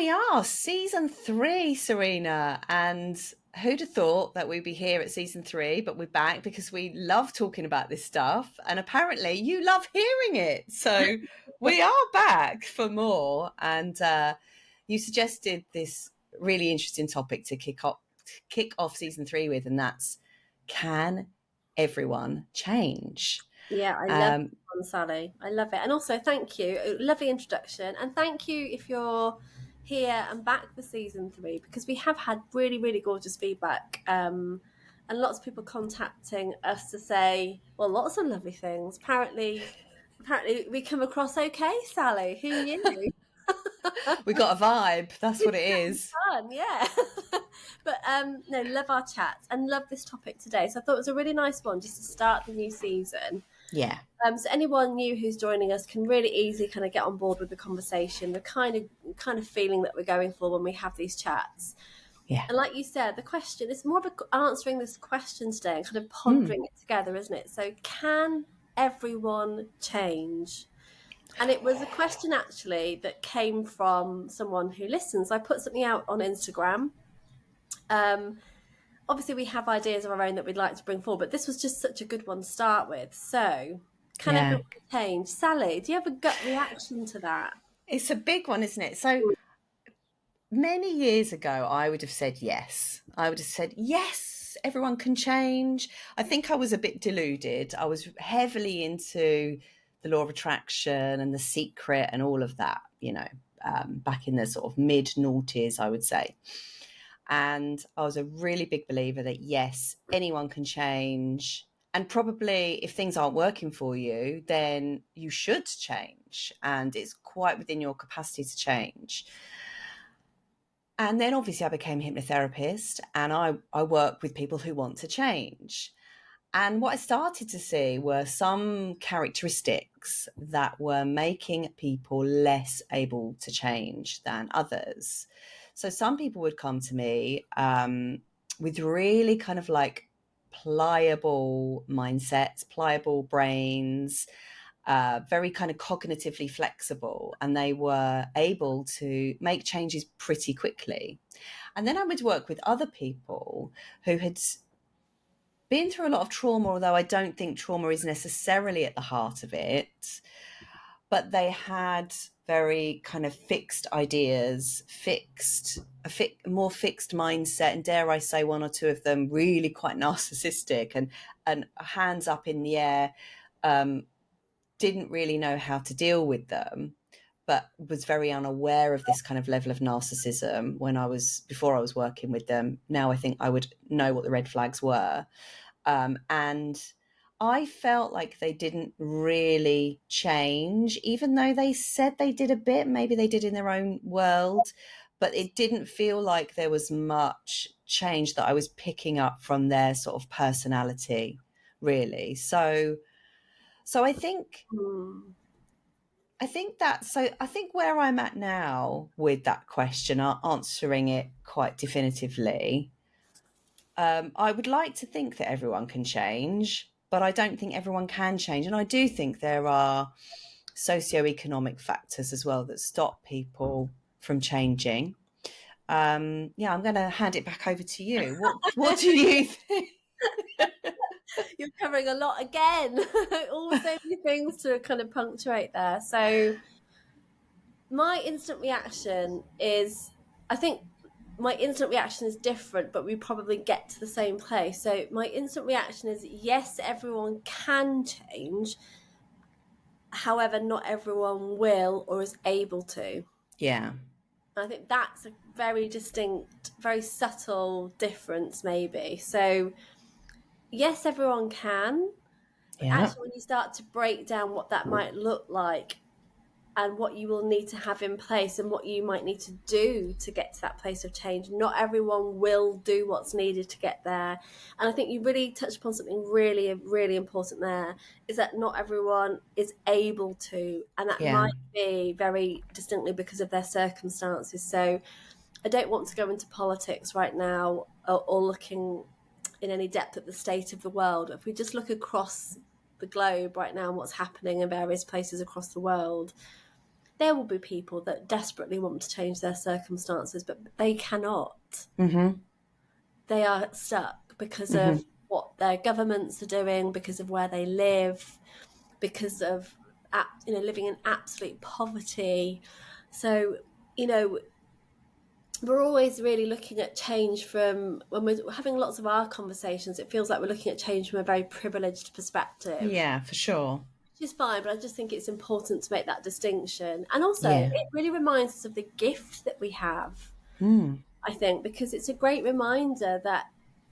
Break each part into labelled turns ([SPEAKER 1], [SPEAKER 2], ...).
[SPEAKER 1] we are, season 3, Serena. And who'd have thought that we'd be here at season 3, but we're back because we love talking about this stuff. And apparently you love hearing it. So we are back for more. And you suggested this really interesting topic to kick off season 3 with, and that's, can everyone change?
[SPEAKER 2] Yeah, I love this one, Sally. I love it. And also, thank you. A lovely introduction. And thank you if you're here and back for season 3, because we have had really, really gorgeous feedback. And lots of people contacting us to say, well, lots of lovely things. Apparently we come across okay, Sally. Who knew?
[SPEAKER 1] We got a vibe. That's what it is.
[SPEAKER 2] Fun, yeah. But no, love our chat and love this topic today. So I thought it was a really nice one just to start the new season.
[SPEAKER 1] Yeah.
[SPEAKER 2] So anyone new who's joining us can really easily kind of get on board with the conversation, the kind of feeling that we're going for when we have these chats.
[SPEAKER 1] Yeah.
[SPEAKER 2] And like you said, the question is more of answering this question today and kind of pondering it together, isn't it? So can everyone change? And it was a question actually that came from someone who listens. I put something out on Instagram. Obviously we have ideas of our own that we'd like to bring forward, but this was just such a good one to start with. So can everyone change? Sally, do you have a gut reaction to that?
[SPEAKER 1] It's a big one, isn't it? So many years ago, I would have said yes. I would have said, yes, everyone can change. I think I was a bit deluded. I was heavily into the law of attraction and The Secret and all of that, back in the sort of mid-noughties, I would say. And I was a really big believer that, yes, anyone can change. And probably if things aren't working for you, then you should change. And it's quite within your capacity to change. And then obviously I became a hypnotherapist, and I work with people who want to change. And what I started to see were some characteristics that were making people less able to change than others. So some people would come to me with really kind of like pliable mindsets, pliable brains, very kind of cognitively flexible, and they were able to make changes pretty quickly. And then I would work with other people who had been through a lot of trauma, although I don't think trauma is necessarily at the heart of it, but they had very kind of fixed ideas, more fixed mindset, and dare I say one or two of them really quite narcissistic and hands up in the air, didn't really know how to deal with them, but was very unaware of this kind of level of narcissism before I was working with them. Now I think I would know what the red flags were. And I felt like they didn't really change, even though they said they did a bit. Maybe they did in their own world, but it didn't feel like there was much change that I was picking up from their sort of personality, really. So I think where I'm at now with that question, answering it quite definitively, I would like to think that everyone can change, but I don't think everyone can change. And I do think there are socioeconomic factors as well that stop people from changing. I'm going to hand it back over to you. What do you think?
[SPEAKER 2] You're covering a lot again. All so many things to kind of punctuate there. So my instant reaction is, I think my instant reaction is different, but we probably get to the same place. So my instant reaction is, yes, everyone can change. However, not everyone will or is able to.
[SPEAKER 1] Yeah.
[SPEAKER 2] I think that's a very distinct, very subtle difference, maybe. So yes, everyone can. But actually, when you start to break down what that might look like and what you will need to have in place and what you might need to do to get to that place of change, not everyone will do what's needed to get there. And I think you really touched upon something really, really important there, is that not everyone is able to, and that might be very distinctly because of their circumstances. So I don't want to go into politics right now or looking in any depth at the state of the world. If we just look across the globe right now and what's happening in various places across the world, there will be people that desperately want to change their circumstances, but they cannot.
[SPEAKER 1] Mm-hmm.
[SPEAKER 2] They are stuck because
[SPEAKER 1] Mm-hmm.
[SPEAKER 2] of what their governments are doing, because of where they live, because of living in absolute poverty. So, you know, we're always really looking at change from when we're having lots of our conversations. It feels like we're looking at change from a very privileged perspective,
[SPEAKER 1] Yeah, for sure.
[SPEAKER 2] which is fine, but I just think it's important to make that distinction. And also,
[SPEAKER 1] Yeah.
[SPEAKER 2] it really reminds us of the gift that we have,
[SPEAKER 1] Mm.
[SPEAKER 2] I think, because it's a great reminder that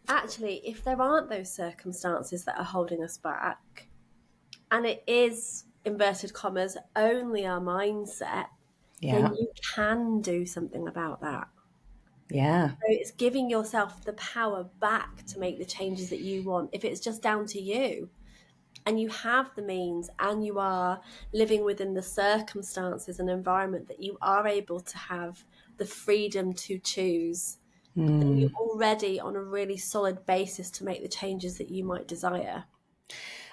[SPEAKER 2] actually, if there aren't those circumstances that are holding us back, and it is, inverted commas, only our mindset, then
[SPEAKER 1] Yeah.
[SPEAKER 2] you can do something about that.
[SPEAKER 1] Yeah.
[SPEAKER 2] So it's giving yourself the power back to make the changes that you want. If it's just down to you and you have the means and you are living within the circumstances and environment that you are able to have the freedom to choose, then you're
[SPEAKER 1] Mm.
[SPEAKER 2] already on a really solid basis to make the changes that you might desire.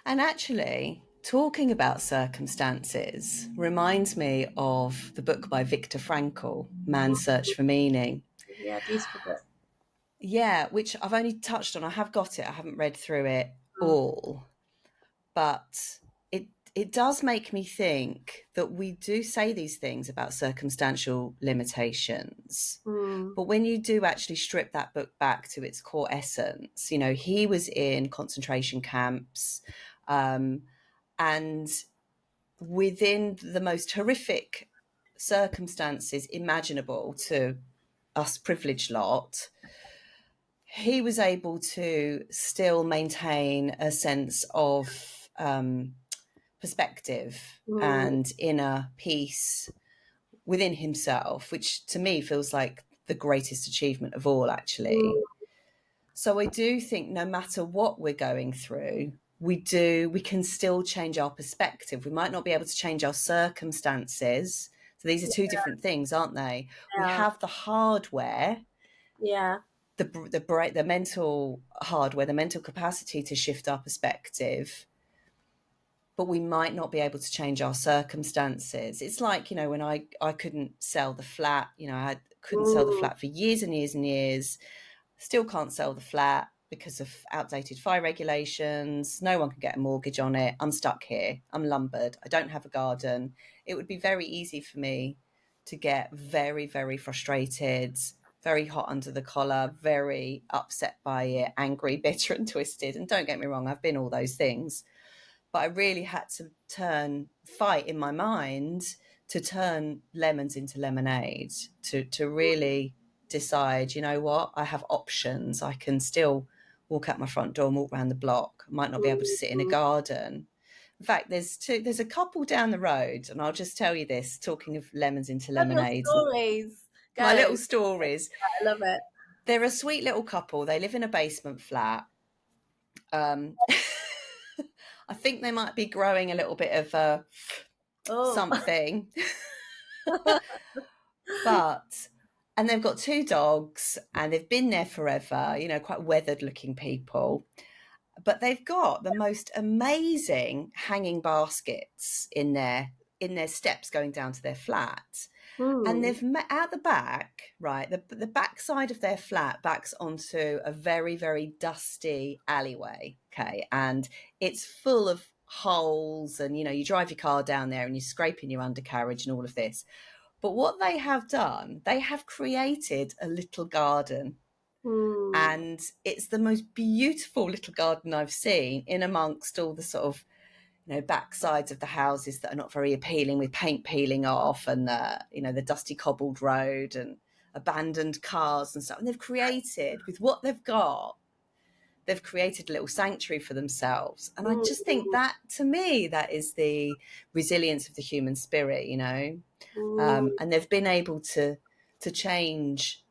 [SPEAKER 1] And actually, talking about circumstances reminds me of the book by Viktor Frankl, Man's Search for Meaning.
[SPEAKER 2] Yeah, beautiful book.
[SPEAKER 1] Yeah, which I've only touched on. I have got it. I haven't read through it
[SPEAKER 2] Mm.
[SPEAKER 1] all, but it does make me think that we do say these things about circumstantial limitations.
[SPEAKER 2] Mm.
[SPEAKER 1] But when you do actually strip that book back to its core essence, you know, he was in concentration camps, and within the most horrific circumstances imaginable to us privileged lot, he was able to still maintain a sense of perspective
[SPEAKER 2] Mm.
[SPEAKER 1] and inner peace within himself, which to me feels like the greatest achievement of all, actually.
[SPEAKER 2] Mm.
[SPEAKER 1] So I do think no matter what we're going through, we can still change our perspective. We might not be able to change our circumstances. So these are two different things, aren't they? We
[SPEAKER 2] Yeah.
[SPEAKER 1] have the hardware,
[SPEAKER 2] Yeah.
[SPEAKER 1] the mental hardware, the mental capacity to shift our perspective, but we might not be able to change our circumstances. It's like, you know, when I couldn't sell the flat, you know, I couldn't sell the
[SPEAKER 2] Mm.
[SPEAKER 1] flat for years and years and years. Still can't sell the flat because of outdated fire regulations. No one can get a mortgage on it. I'm stuck here. I'm lumbered. I don't have a garden. It would be very easy for me to get very, very frustrated, very hot under the collar, very upset by it, angry, bitter, and twisted. And don't get me wrong, I've been all those things. But I really had to fight in my mind to turn lemons into lemonade, to really decide, you know what, I have options. I can still walk out my front door and walk around the block. I might not be able to sit in a
[SPEAKER 2] Mm.
[SPEAKER 1] garden. In fact, there's a couple down the road, and I'll just tell you this, talking of lemons into
[SPEAKER 2] Love your
[SPEAKER 1] lemonades and
[SPEAKER 2] stories.
[SPEAKER 1] my
[SPEAKER 2] Go.
[SPEAKER 1] little stories.
[SPEAKER 2] I love it.
[SPEAKER 1] They're a sweet little couple. They live in a basement flat. Um, I think they might be growing a little bit of
[SPEAKER 2] Oh.
[SPEAKER 1] something, but and they've got two dogs and they've been there forever, you know, quite weathered looking people. But they've got the most amazing hanging baskets in their steps going down to their flat. And
[SPEAKER 2] Mm.
[SPEAKER 1] they've met at the back, right? The back side of their flat backs onto a very, very dusty alleyway. Okay. And it's full of holes. And, you know, you drive your car down there and you're scraping your undercarriage and all of this. But what they have done, they have created a little garden.
[SPEAKER 2] Mm.
[SPEAKER 1] And it's the most beautiful little garden I've seen in amongst all the sort of, you know, back sides of the houses that are not very appealing with paint peeling off and you know, the dusty cobbled road and abandoned cars and stuff. And they've created, with what they've created a little sanctuary for themselves. And I just think
[SPEAKER 2] Mm.
[SPEAKER 1] that, to me, that is the resilience of the human spirit, you know.
[SPEAKER 2] Mm.
[SPEAKER 1] And they've been able to change.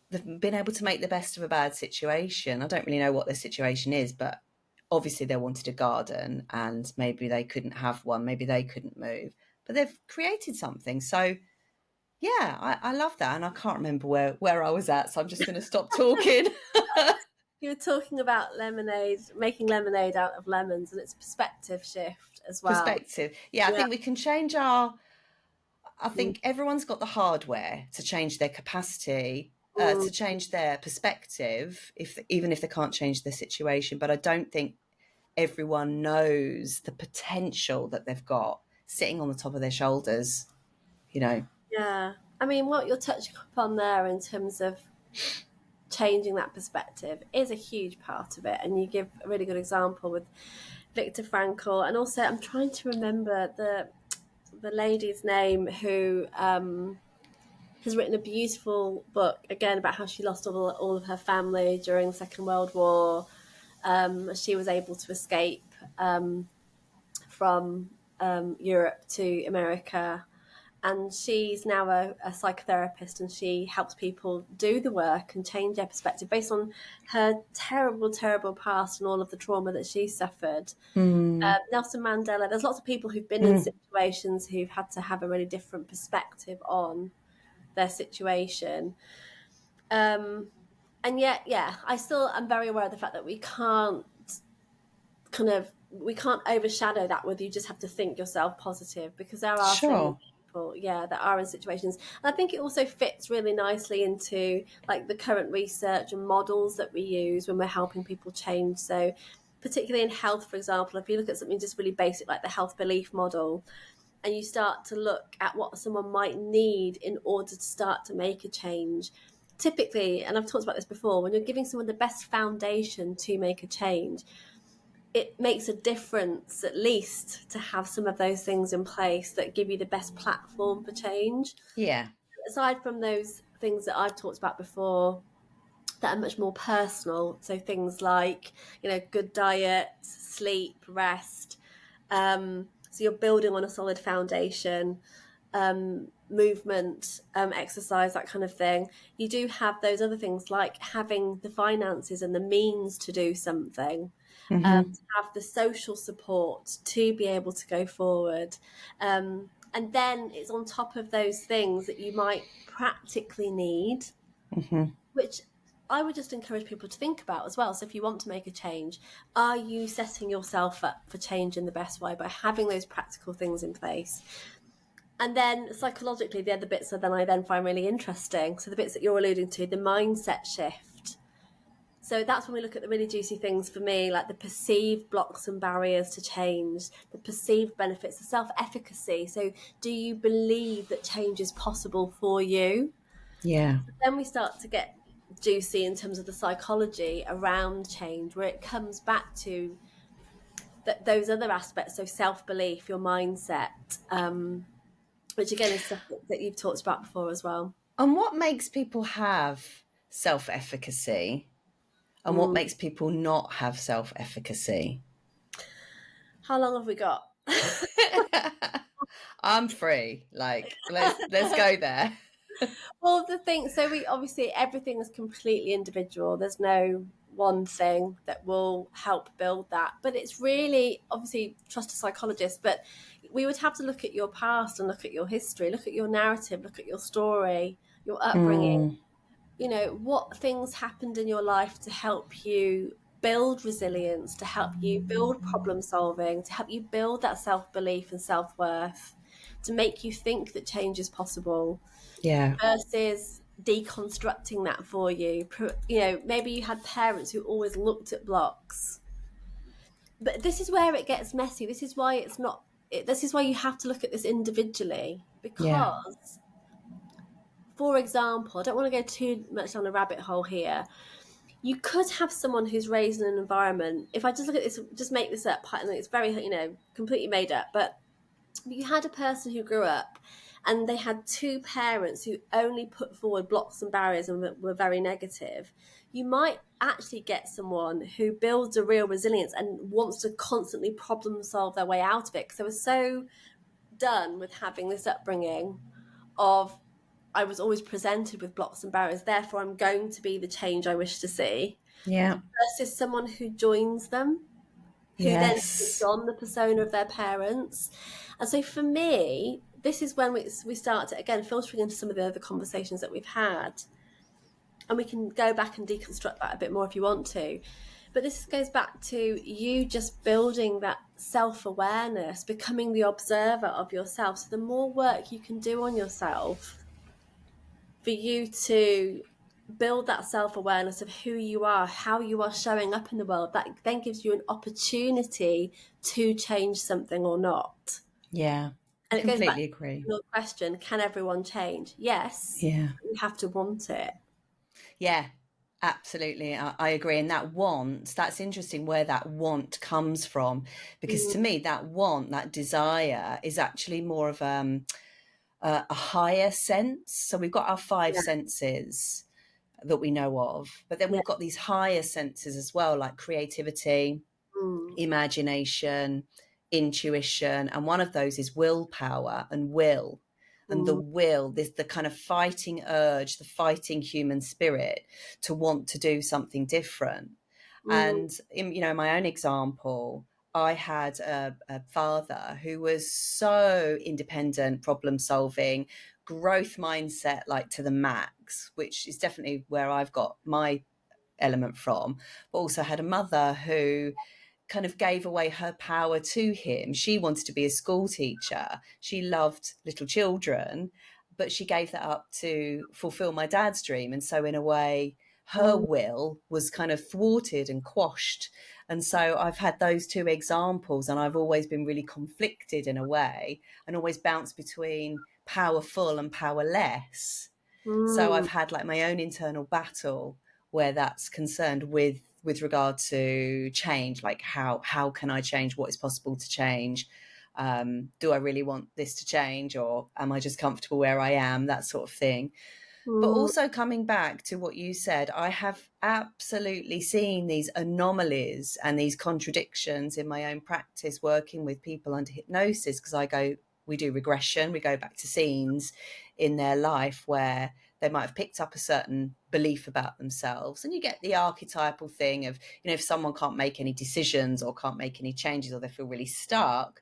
[SPEAKER 1] They've been able to make the best of a bad situation. I don't really know what their situation is, but obviously they wanted a garden and maybe they couldn't have one, maybe they couldn't move, but they've created something. So yeah, I love that. And I can't remember where I was at, so I'm just going to stop talking.
[SPEAKER 2] You were talking about lemonade, making lemonade out of lemons, and it's perspective shift as well.
[SPEAKER 1] Perspective. Yeah, I
[SPEAKER 2] Yeah.
[SPEAKER 1] think we can change our I think everyone's got the hardware to change their capacity,
[SPEAKER 2] Mm,
[SPEAKER 1] to change their perspective, even if they can't change their situation. But I don't think everyone knows the potential that they've got sitting on the top of their shoulders, you know.
[SPEAKER 2] yeah. I mean, what you're touching upon there in terms of changing that perspective is a huge part of it. And you give a really good example with Viktor Frankl. And also, I'm trying to remember the lady's name who has written a beautiful book, again, about how she lost all of her family during the Second World War. She was able to escape from Europe to America. And she's now a psychotherapist, and she helps people do the work and change their perspective based on her terrible, terrible past and all of the trauma that she suffered.
[SPEAKER 1] Mm,
[SPEAKER 2] Nelson Mandela, there's lots of people who've been in
[SPEAKER 1] mm,
[SPEAKER 2] situations who've had to have a really different perspective on their situation. Um, and yet, yeah, I still am very aware of the fact that we can't overshadow that with you just have to think yourself positive, because there are so many
[SPEAKER 1] sure.
[SPEAKER 2] people, yeah, that are in situations. And I think it also fits really nicely into like the current research and models that we use when we're helping people change. So particularly in health, for example, if you look at something just really basic like the health belief model, and you start to look at what someone might need in order to start to make a change, typically, and I've talked about this before, when you're giving someone the best foundation to make a change, it makes a difference at least to have some of those things in place that give you the best platform for change.
[SPEAKER 1] Yeah.
[SPEAKER 2] Aside from those things that I've talked about before that are much more personal, so things like, good diet, sleep, rest, so you're building on a solid foundation, movement, exercise, that kind of thing. You do have those other things like having the finances and the means to do something,
[SPEAKER 1] Hmm.
[SPEAKER 2] to have the social support to be able to go forward. And then it's on top of those things that you might practically need,
[SPEAKER 1] Hmm.
[SPEAKER 2] which I would just encourage people to think about as well. So if you want to make a change, are you setting yourself up for change in the best way by having those practical things in place? And then psychologically, the other bits that I then find really interesting. So the bits that you're alluding to, the mindset shift. So that's when we look at the really juicy things for me, like the perceived blocks and barriers to change, the perceived benefits, the self-efficacy. So do you believe that change is possible for you?
[SPEAKER 1] Yeah.
[SPEAKER 2] Then we start to get juicy in terms of the psychology around change, where it comes back to those other aspects. So self-belief, your mindset, which again is stuff that you've talked about before as well.
[SPEAKER 1] And what makes people have self-efficacy and what
[SPEAKER 2] Mm.
[SPEAKER 1] makes people not have self-efficacy?
[SPEAKER 2] How long have we got?
[SPEAKER 1] I'm free. Like, let's go there.
[SPEAKER 2] Well, the thing, so we obviously, everything is completely individual. There's no one thing that will help build that. But it's really, obviously, trust a psychologist, but we would have to look at your past and look at your history, look at your narrative, look at your story, your upbringing.
[SPEAKER 1] Mm,
[SPEAKER 2] What things happened in your life to help you build resilience, to help you build problem solving, to help you build that self belief and self worth, to make you think that change is possible,
[SPEAKER 1] yeah.
[SPEAKER 2] versus deconstructing that for you. Maybe you had parents who always looked at blocks, but this is where it gets messy. This is why it's not. This is why you have to look at this individually,
[SPEAKER 1] Yeah.
[SPEAKER 2] because, for example, I don't want to go too much down a rabbit hole here. You could have someone who's raised in an environment. If I just look at this, just make this up, and it's very, completely made up, but you had a person who grew up and they had two parents who only put forward blocks and barriers and were very negative. You might actually get someone who builds a real resilience and wants to constantly problem solve their way out of it, because they were so done with having this upbringing of, I was always presented with blocks and barriers, therefore I'm going to be the change I wish to see,
[SPEAKER 1] Yeah.
[SPEAKER 2] versus someone who joins them, who then takes
[SPEAKER 1] Yes.
[SPEAKER 2] on the persona of their parents. And so for me, this is when we start to, again, filtering into some of the other conversations that we've had. And we can go back and deconstruct that a bit more if you want to. But this goes back to you just building that self-awareness, becoming the observer of yourself. So the more work you can do on yourself for you to build that self-awareness of who you are, how you are showing up in the world, that then gives you an opportunity to change something or not.
[SPEAKER 1] Yeah, I
[SPEAKER 2] And it goes back
[SPEAKER 1] completely
[SPEAKER 2] to
[SPEAKER 1] agree.
[SPEAKER 2] your question, can everyone change? Yes,
[SPEAKER 1] Yeah.
[SPEAKER 2] but you have to want it.
[SPEAKER 1] Yeah, absolutely. I agree. And that want, that's interesting where that want comes from. Because to
[SPEAKER 2] Mm,
[SPEAKER 1] me, that want, that desire is actually more of a higher sense. So we've got our five
[SPEAKER 2] yeah,
[SPEAKER 1] senses that we know of, but then
[SPEAKER 2] yeah.
[SPEAKER 1] we've got these higher senses as well, like creativity,
[SPEAKER 2] Mm,
[SPEAKER 1] imagination, intuition, and one of those is willpower and will. And the
[SPEAKER 2] mm,
[SPEAKER 1] will, this the kind of fighting urge, the fighting human spirit to want to do something different.
[SPEAKER 2] mm,
[SPEAKER 1] And in my own example, I had a father who was so independent, problem solving, growth mindset, like to the max, which is definitely where I've got my element from, but also had a mother who kind of gave away her power to him. She wanted to be a school teacher. She loved little children, but she gave that up to fulfill my dad's dream. And so, in a way, her
[SPEAKER 2] mm,
[SPEAKER 1] will was kind of thwarted and quashed. And so, I've had those two examples, and I've always been really conflicted in a way and always bounced between powerful and powerless. So I've
[SPEAKER 2] mm,
[SPEAKER 1] had like my own internal battle where that's concerned with regard to change, like how can I change, what is possible to change, do I really want this to change, or am I just comfortable where I am, that sort of thing. But
[SPEAKER 2] mm,
[SPEAKER 1] also coming back to what you said, I have absolutely seen these anomalies and these contradictions in my own practice working with people under hypnosis, because we do regression, we go back to scenes in their life where they might have picked up a certain belief about themselves. And you get the archetypal thing of, if someone can't make any decisions or can't make any changes, or they feel really stuck,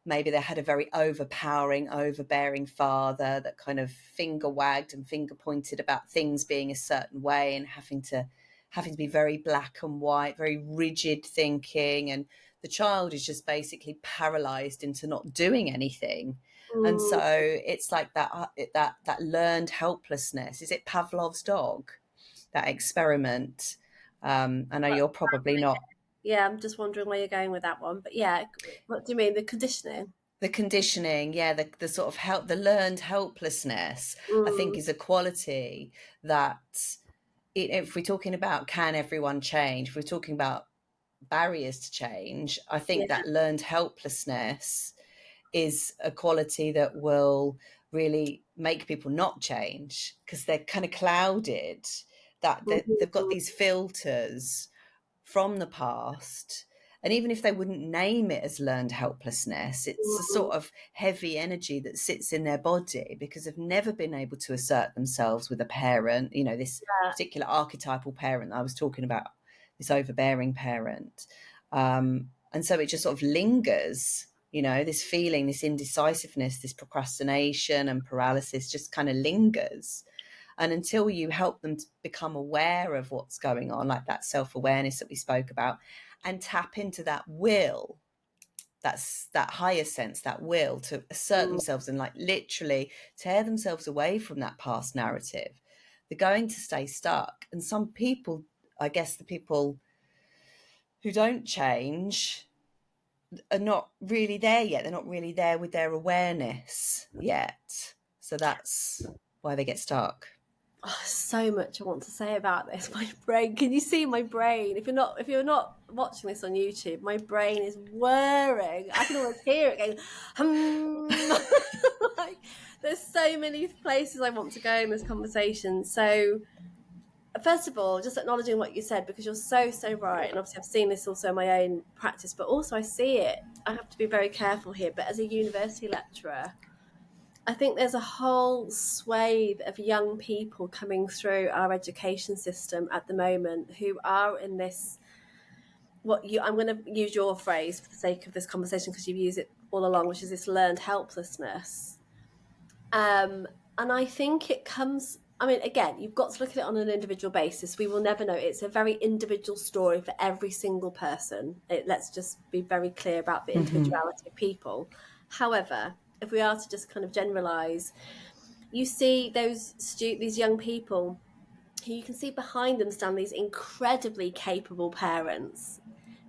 [SPEAKER 1] maybe they had a very overpowering, overbearing father that kind of finger wagged and finger pointed about things being a certain way, and having to be very black and white, very rigid thinking, and the child is just basically paralyzed into not doing anything. And so
[SPEAKER 2] mm.
[SPEAKER 1] it's like that learned helplessness. Is it Pavlov's dog? That experiment. I know
[SPEAKER 2] That's
[SPEAKER 1] you're probably not.
[SPEAKER 2] Yeah, I'm just wondering where you're going with that one. But yeah, what do you mean? The conditioning?
[SPEAKER 1] The conditioning, yeah, the sort of the learned helplessness, I think,
[SPEAKER 2] Mm,
[SPEAKER 1] is a quality that, if we're talking about can everyone change, if we're talking about barriers to change, I
[SPEAKER 2] yeah.
[SPEAKER 1] think that learned helplessness is a quality that will really make people not change, because they're kind of clouded, that they've got
[SPEAKER 2] Mhm,
[SPEAKER 1] these filters from the past. And even if they wouldn't name it as learned helplessness, it's a
[SPEAKER 2] mm,
[SPEAKER 1] sort of heavy energy that sits in their body because they've never been able to assert themselves with a parent, this
[SPEAKER 2] yeah.
[SPEAKER 1] particular archetypal parent that I was talking about, this overbearing parent. And so it just sort of lingers, this feeling, this indecisiveness, this procrastination and paralysis just kind of lingers. And until you help them to become aware of what's going on, like that self-awareness that we spoke about, and tap into that will, that's that higher sense, that will to assert
[SPEAKER 2] Mm,
[SPEAKER 1] themselves and like literally tear themselves away from that past narrative, they're going to stay stuck. And some people, I guess the people who don't change, are not really there yet. They're not really there with their awareness yet. So that's why they get stuck.
[SPEAKER 2] oh, so much I want to say about this. My brain. Can you see my brain? If you're not watching this on YouTube, my brain is whirring. I can almost hear it going. Hmm. Like, there's so many places I want to go in this conversation. So first of all, just acknowledging what you said, because you're so right. And obviously I've seen this also in my own practice, but also I see it. I have to be very careful here. But as a university lecturer, I think there's a whole swathe of young people coming through our education system at the moment who are in this, I'm going to use your phrase for the sake of this conversation because you've used it all along, which is this learned helplessness. And I think it comes I mean, again, you've got to look at it on an individual basis. We will never know. It's a very individual story for every single person. Let's just be very clear about the individuality of people. However, if we are to just kind of generalize, you see these young people who you can see behind them stand these incredibly capable parents.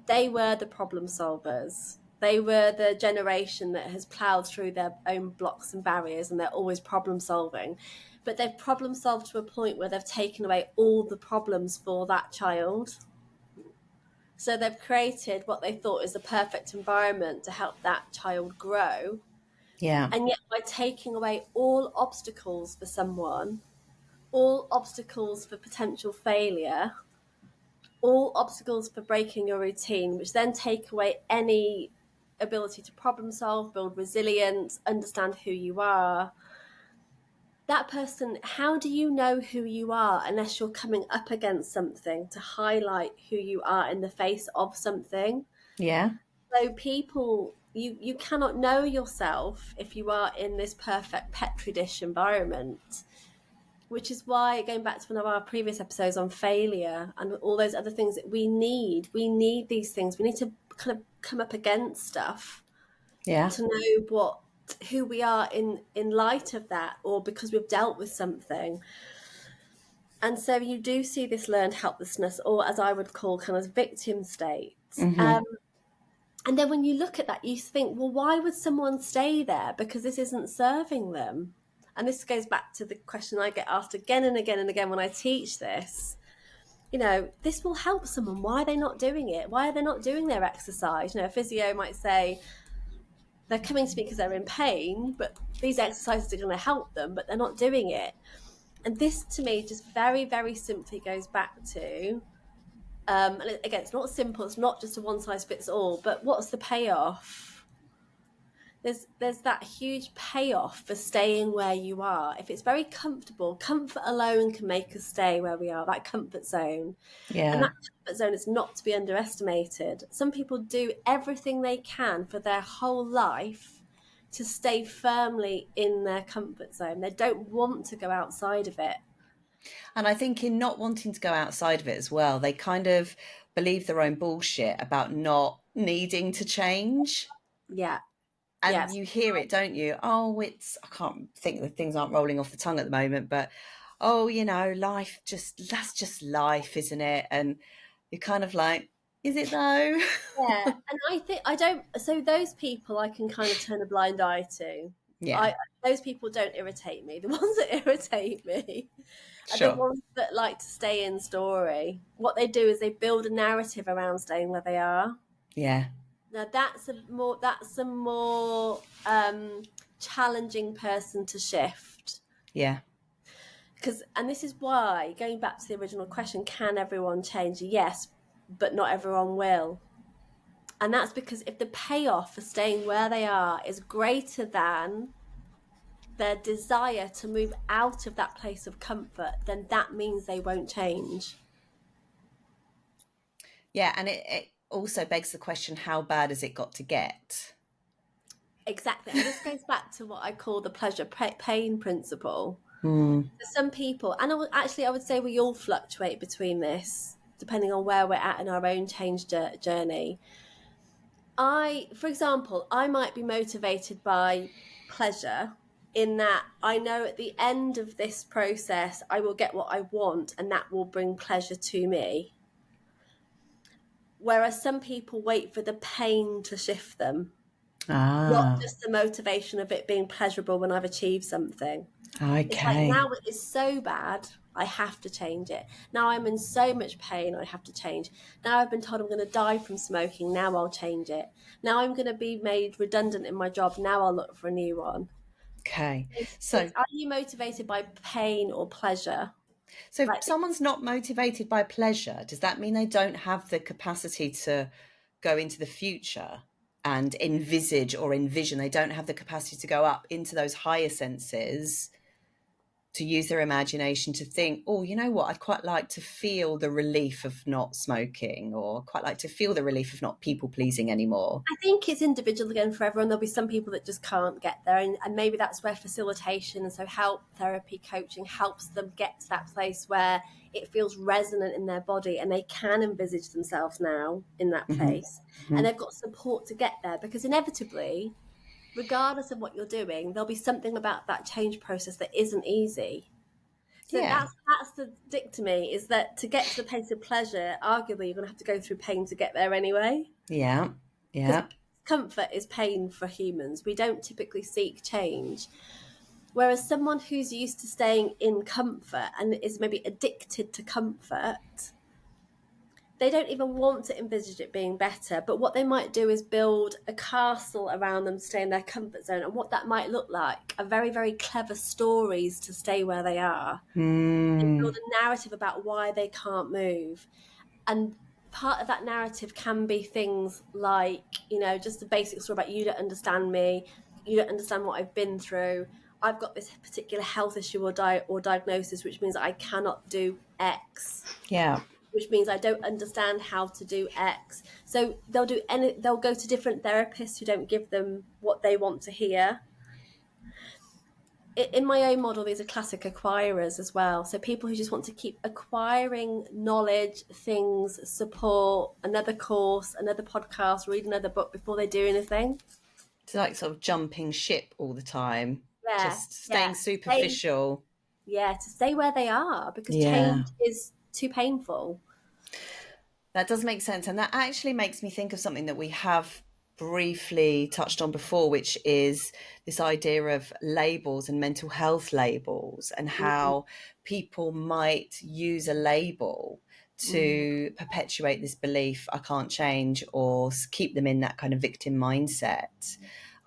[SPEAKER 2] They were the problem solvers. They were the generation that has ploughed through their own blocks and barriers, and they're always problem solving. But they've problem solved to a point where they've taken away all the problems for that child. So they've created what they thought is the perfect environment to help that child grow.
[SPEAKER 1] Yeah.
[SPEAKER 2] And yet, by taking away all obstacles for someone, all obstacles for potential failure, all obstacles for breaking your routine, which then take away any ability to problem solve, build resilience, understand who you are. That person, how do you know who you are unless you're coming up against something to highlight who you are in the face of something?
[SPEAKER 1] Yeah.
[SPEAKER 2] So people, you cannot know yourself if you are in this perfect petri dish environment, which is why, going back to one of our previous episodes on failure and all those other things that we need these things. We need to kind of come up against stuff
[SPEAKER 1] Yeah.
[SPEAKER 2] to know who we are in light of that, or because we've dealt with something. And so you do see this learned helplessness, or as I would call kind of victim state. And then when you look at that, you think, well, why would someone stay there? Because this isn't serving them. And this goes back to the question I get asked again and again and again when I teach this. You know, this will help someone. Why are they not doing it? Why are they not doing their exercise? You know, a physio might say they're coming to me because they're in pain, but these exercises are going to help them, but they're not doing it. And this, to me, just very, very simply goes back to, and again, it's not simple. It's not just a one size fits all, but what's the payoff? There's that huge payoff for staying where you are. If it's very comfortable, comfort alone can make us stay where we are, that comfort zone. And
[SPEAKER 1] Yeah.
[SPEAKER 2] that comfort zone is not to be underestimated. Some people do everything they can for their whole life to stay firmly in their comfort zone. They don't want to go outside of it.
[SPEAKER 1] And I think in not wanting to go outside of it as well, they kind of believe their own bullshit about not needing to change.
[SPEAKER 2] Yeah.
[SPEAKER 1] And
[SPEAKER 2] Yes.
[SPEAKER 1] you hear it, don't you? Oh, I can't think, the things aren't rolling off the tongue at the moment, but oh, that's just life, isn't it? And you're kind of like, is it though?
[SPEAKER 2] Yeah. And I think I don't, so those people I can kind of turn a blind eye to.
[SPEAKER 1] Yeah,
[SPEAKER 2] I Those people don't irritate me. The ones that irritate me are the
[SPEAKER 1] sure.
[SPEAKER 2] ones that like to stay in story. What they do is they build a narrative around staying where they are.
[SPEAKER 1] Yeah,
[SPEAKER 2] Now that's a more challenging person to shift.
[SPEAKER 1] yeah,
[SPEAKER 2] And this is why, going back to the original question, can everyone change? Yes, but not everyone will. And that's because if the payoff for staying where they are is greater than their desire to move out of that place of comfort, then that means they won't change.
[SPEAKER 1] yeah. And it also begs the question, how bad has it got to get?
[SPEAKER 2] Exactly. And this goes back to what I call the pleasure pain principle.
[SPEAKER 1] Mm,
[SPEAKER 2] For some people, and I would say we all fluctuate between this, depending on where we're at in our own change journey. For example, I might be motivated by pleasure in that I know at the end of this process, I will get what I want and that will bring pleasure to me. Whereas some people wait for the pain to shift them, not
[SPEAKER 1] ah,
[SPEAKER 2] just the motivation of it being pleasurable when I've achieved something. It's like,
[SPEAKER 1] okay.
[SPEAKER 2] now it is so bad, I have to change it. Now I'm in so much pain, I have to change. Now I've been told I'm going to die from smoking, now I'll change it. Now I'm going to be made redundant in my job, now I'll look for a new one.
[SPEAKER 1] Okay.
[SPEAKER 2] It's
[SPEAKER 1] So,
[SPEAKER 2] are you motivated by pain or pleasure?
[SPEAKER 1] so if
[SPEAKER 2] Like,
[SPEAKER 1] someone's not motivated by pleasure, does that mean they don't have the capacity to go into the future and envisage or envision? They don't have the capacity to go up into those higher senses to use their imagination to think, oh, you know what, I'd quite like to feel the relief of not smoking, or quite like to feel the relief of not people pleasing anymore?
[SPEAKER 2] I think it's individual again for everyone. There'll be some people that just can't get there, and maybe that's where facilitation, and so help therapy coaching helps them get to that place where it feels resonant in their body and they can envisage themselves now in that
[SPEAKER 1] Mm-hmm.
[SPEAKER 2] place, and they've got support to get there, because inevitably, regardless of what you're doing, there'll be something about that change process that isn't easy. So
[SPEAKER 1] Yeah.
[SPEAKER 2] that's the dichotomy, is that to get to the place of pleasure, arguably you're going to have to go through pain to get there anyway.
[SPEAKER 1] Yeah.
[SPEAKER 2] Because
[SPEAKER 1] Yeah.
[SPEAKER 2] comfort is pain for humans. We don't typically seek change. Whereas someone who's used to staying in comfort and is maybe addicted to comfort, they don't even want to envisage it being better. But what they might do is build a castle around them to stay in their comfort zone. And what that might look like are very, very clever stories to stay where they are, and build
[SPEAKER 1] Mm.
[SPEAKER 2] a narrative about why they can't move. And part of that narrative can be things like, just a basic story about, you don't understand me, you don't understand what I've been through, I've got this particular health issue or diagnosis, which means I cannot do X,
[SPEAKER 1] Yeah.
[SPEAKER 2] which means I don't understand how to do X. So they'll go to different therapists who don't give them what they want to hear. In my own model, these are classic acquirers as well. So people who just want to keep acquiring knowledge, things, support, another course, another podcast, read another book before they do anything.
[SPEAKER 1] It's like sort of jumping ship all the time,
[SPEAKER 2] Yeah,
[SPEAKER 1] just
[SPEAKER 2] yeah.
[SPEAKER 1] staying superficial.
[SPEAKER 2] To stay where they are, because
[SPEAKER 1] Yeah.
[SPEAKER 2] change is too painful.
[SPEAKER 1] That does make sense. And that actually makes me think of something that we have briefly touched on before, which is this idea of labels and mental health labels, and
[SPEAKER 2] Mm,
[SPEAKER 1] how people might use a label
[SPEAKER 2] mm.
[SPEAKER 1] to perpetuate this belief, I can't change, or keep them in that kind of victim mindset.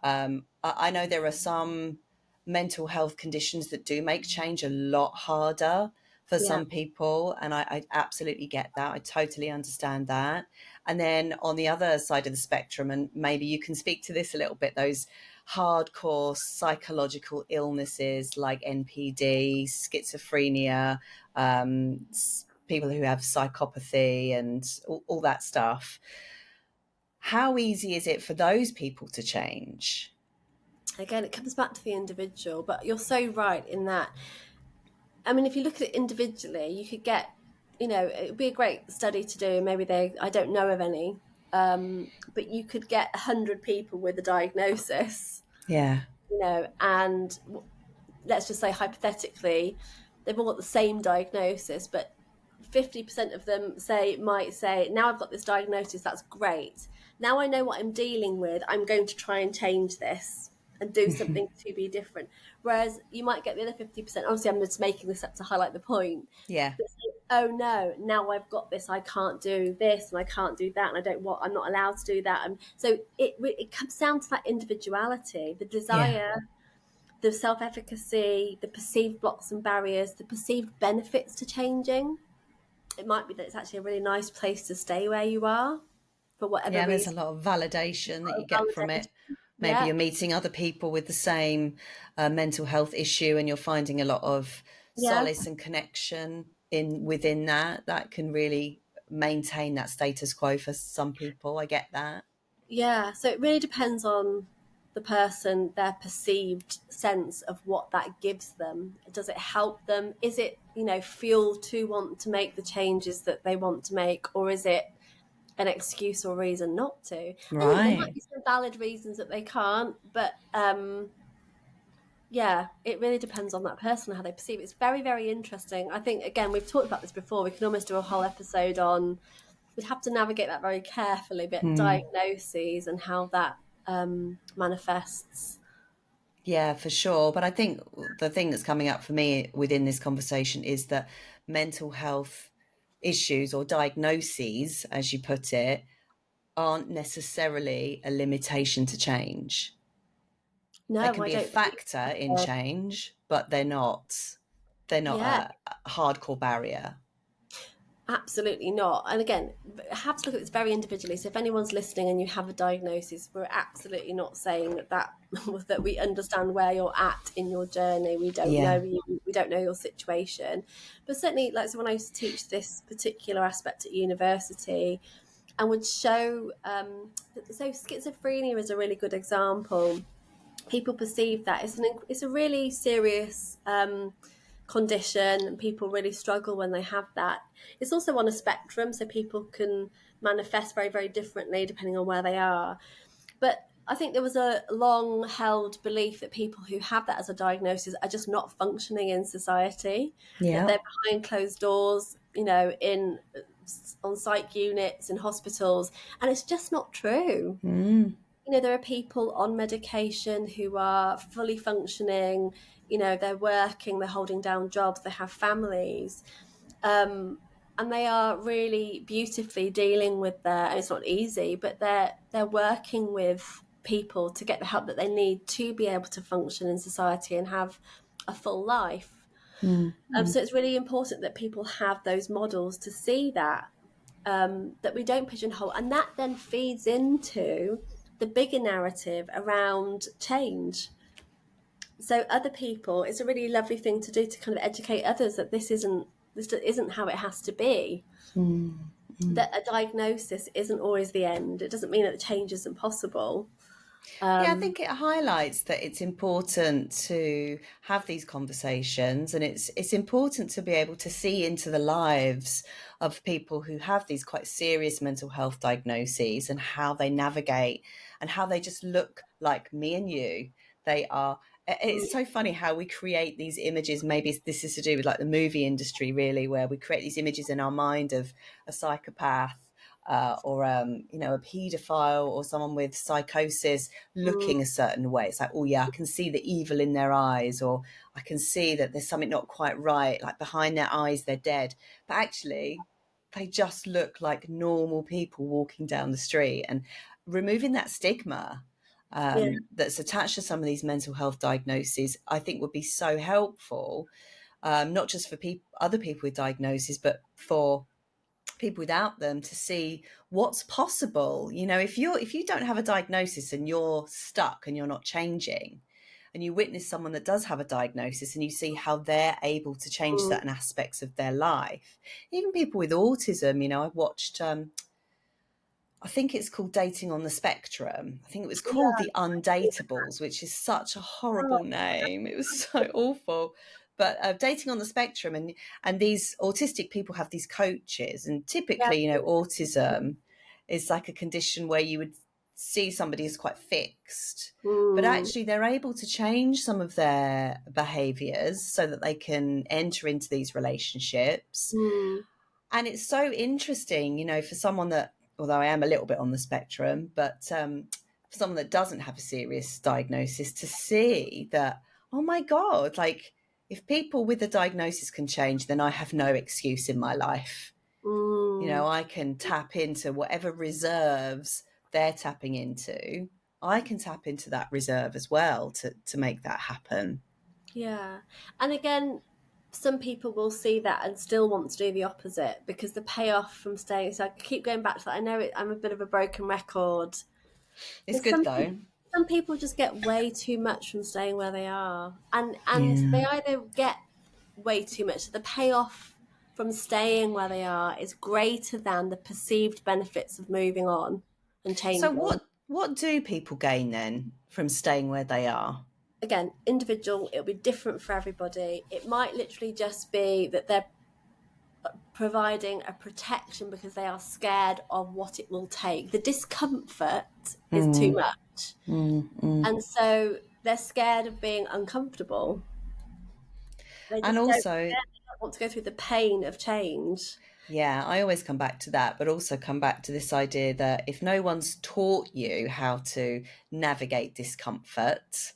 [SPEAKER 1] I know there are some mental health conditions that do make change a lot harder for
[SPEAKER 2] Yeah,
[SPEAKER 1] some people, and I absolutely get that. I totally understand that. And then on the other side of the spectrum, and maybe you can speak to this a little bit, those hardcore psychological illnesses like NPD, schizophrenia, people who have psychopathy, and all that stuff. How easy is it for those people to change?
[SPEAKER 2] again, it comes back to the individual, but you're so right in that. I mean, if you look at it individually, you could get, it would be a great study to do. Maybe I don't know of any, but you could get 100 people with a diagnosis,
[SPEAKER 1] Yeah.
[SPEAKER 2] and let's just say hypothetically, they've all got the same diagnosis, but 50% of them might say, now I've got this diagnosis, that's great. Now I know what I'm dealing with, I'm going to try and change this and do something to be different. Whereas you might get the other 50%, obviously I'm just making this up to highlight the point,
[SPEAKER 1] Yeah.
[SPEAKER 2] that say, oh no, now I've got this, I can't do this and I can't do that, and I'm not allowed to do that. And so it comes down to that individuality, the
[SPEAKER 1] Yeah.
[SPEAKER 2] desire, the self-efficacy, the perceived blocks and barriers, the perceived benefits to changing. It might be that it's actually a really nice place to stay where you are for whatever
[SPEAKER 1] Yeah, there's a
[SPEAKER 2] reason.
[SPEAKER 1] lot of validation that you get from it. Maybe
[SPEAKER 2] Yeah,
[SPEAKER 1] you're meeting other people with the same mental health issue, and you're finding a lot of
[SPEAKER 2] yeah,
[SPEAKER 1] solace and connection in within that. That can really maintain that status quo for some people. I get that.
[SPEAKER 2] yeah. So it really depends on the person, their perceived sense of what that gives them. Does it help them? Is it, fuel to want to make the changes that they want to make, or is it an excuse or reason not to? I think there might
[SPEAKER 1] Right.
[SPEAKER 2] be some valid reasons that they can't, but yeah, it really depends on that person and how they perceive it. It's very, very interesting. I think, again, we've talked about this before. We can almost do a whole episode on, we'd have to navigate that very carefully, but
[SPEAKER 1] Hmm.
[SPEAKER 2] diagnoses and how that manifests.
[SPEAKER 1] Yeah, for sure. But I think the thing that's coming up for me within this conversation is that mental health issues or diagnoses, as you put it, aren't necessarily a limitation to change. They
[SPEAKER 2] No,
[SPEAKER 1] can
[SPEAKER 2] I
[SPEAKER 1] be a
[SPEAKER 2] don't think
[SPEAKER 1] factor in
[SPEAKER 2] so.
[SPEAKER 1] change, but they're not
[SPEAKER 2] Yeah,
[SPEAKER 1] a hardcore barrier.
[SPEAKER 2] absolutely not. And again, I have to look at this very individually. So if anyone's listening and you have a diagnosis, we're absolutely not saying that that we understand where you're at in your journey. We don't know
[SPEAKER 1] Yeah.
[SPEAKER 2] you. We we don't know your situation. But certainly, like, so when I used to teach this particular aspect at university, and would show, so schizophrenia is a really good example. People perceive that it's a really serious condition, and people really struggle when they have that. It's also on a spectrum, so people can manifest very, very differently depending on where they are. But I think there was a long held belief that people who have that as a diagnosis are just not functioning in society, that
[SPEAKER 1] Yeah.
[SPEAKER 2] they're behind closed doors, you know, in on psych units in hospitals, and it's just not true.
[SPEAKER 1] Mm.
[SPEAKER 2] You know, there are people on medication who are fully functioning, you know, they're working, they're holding down jobs, they have families, and they are really beautifully dealing with their, and it's not easy, but they're working with people to get the help that they need to be able to function in society and have a full life.
[SPEAKER 1] Mm. Mm.
[SPEAKER 2] So it's really important that people have those models to see that, that we don't pigeonhole, and that then feeds into the bigger narrative around change. So other people, it's a really lovely thing to do to kind of educate others that this isn't how it has to be.
[SPEAKER 1] Mm. Mm.
[SPEAKER 2] That a diagnosis isn't always the end. It doesn't mean that the change isn't possible.
[SPEAKER 1] Yeah, I
[SPEAKER 2] Um,
[SPEAKER 1] think it highlights that it's important to have these conversations, and it's important to be able to see into the lives of people who have these quite serious mental health diagnoses and how they navigate and how they just look like me and you. They are. It's so funny how we create these images. Maybe this is to do with like the movie industry, really, where we create these images in our mind of a psychopath or you know, a paedophile or someone with psychosis
[SPEAKER 2] mm,
[SPEAKER 1] looking a certain way. It's like, oh yeah, I can see the evil in their eyes, or I can see that there's something not quite right, like behind their eyes they're dead. But actually they just look like normal people walking down the street. And removing that stigma
[SPEAKER 2] yeah.
[SPEAKER 1] that's attached to some of these mental health diagnoses, I think would be so helpful, not just for other people with diagnoses, but for people without them, to see what's possible. You know, if you don't have a diagnosis and you're stuck and you're not changing, and you witness someone that does have a diagnosis and you see how they're able to change
[SPEAKER 2] Mm,
[SPEAKER 1] certain aspects of their life. Even people with autism, you know, I watched I think it's called Dating on the Spectrum. I think it was called
[SPEAKER 2] yeah.
[SPEAKER 1] The Undateables, which is such a
[SPEAKER 2] Oh,
[SPEAKER 1] horrible name. It was so awful. But Dating on the Spectrum, and these autistic people have these coaches, and
[SPEAKER 2] yeah.
[SPEAKER 1] typically, you know, autism is like a condition where you would see somebody as quite fixed, but
[SPEAKER 2] Mm,
[SPEAKER 1] actually they're able to change some of their behaviors so that they can enter into these relationships.
[SPEAKER 2] mm,
[SPEAKER 1] And it's so interesting, you know, for someone that, although I am a little bit on the spectrum, but for someone that doesn't have a serious diagnosis, to see that, oh my God, like if people with a diagnosis can change, then I have no excuse in my life. You
[SPEAKER 2] mm.
[SPEAKER 1] know, I can tap into whatever reserves they're tapping into. I can tap into that reserve as well to make that happen.
[SPEAKER 2] Yeah. And again, some people will see that and still want to do the opposite because the payoff from staying. So I keep going back to that. I know I'm a bit of a broken record.
[SPEAKER 1] It's
[SPEAKER 2] But
[SPEAKER 1] good though.
[SPEAKER 2] some people just get way too much from staying where they are, and
[SPEAKER 1] Yeah.
[SPEAKER 2] they either get way too much. So the payoff from staying where they are is greater than the perceived benefits of moving on and
[SPEAKER 1] So
[SPEAKER 2] changing.
[SPEAKER 1] what do people gain then from staying where they are?
[SPEAKER 2] Again, individual, it'll be different for everybody. It might literally just be that they're providing a protection because they are scared of what it will take. The discomfort is too
[SPEAKER 1] Mm,
[SPEAKER 2] much.
[SPEAKER 1] mm, mm.
[SPEAKER 2] And so they're scared of being uncomfortable. They
[SPEAKER 1] And
[SPEAKER 2] just
[SPEAKER 1] also,
[SPEAKER 2] don't want to go through the pain of change.
[SPEAKER 1] yeah, I always come back to that, but also come back to this idea that if no one's taught you how to navigate discomfort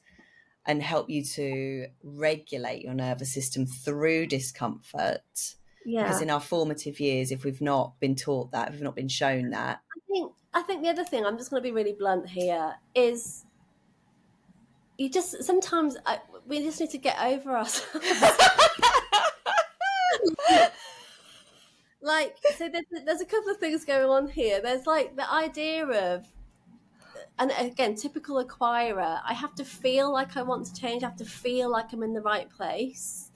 [SPEAKER 1] and help you to regulate your nervous system through discomfort, because
[SPEAKER 2] Yeah.
[SPEAKER 1] in our formative years, if we've not been taught that, if we've not been shown that,
[SPEAKER 2] I think the other thing, I'm just going to be really blunt here, is you just sometimes we just need to get over ourselves. Like, so there's a couple of things going on here. There's like the idea of, and again, typical acquirer, I have to feel like I want to change, I have to feel like I'm in the right place.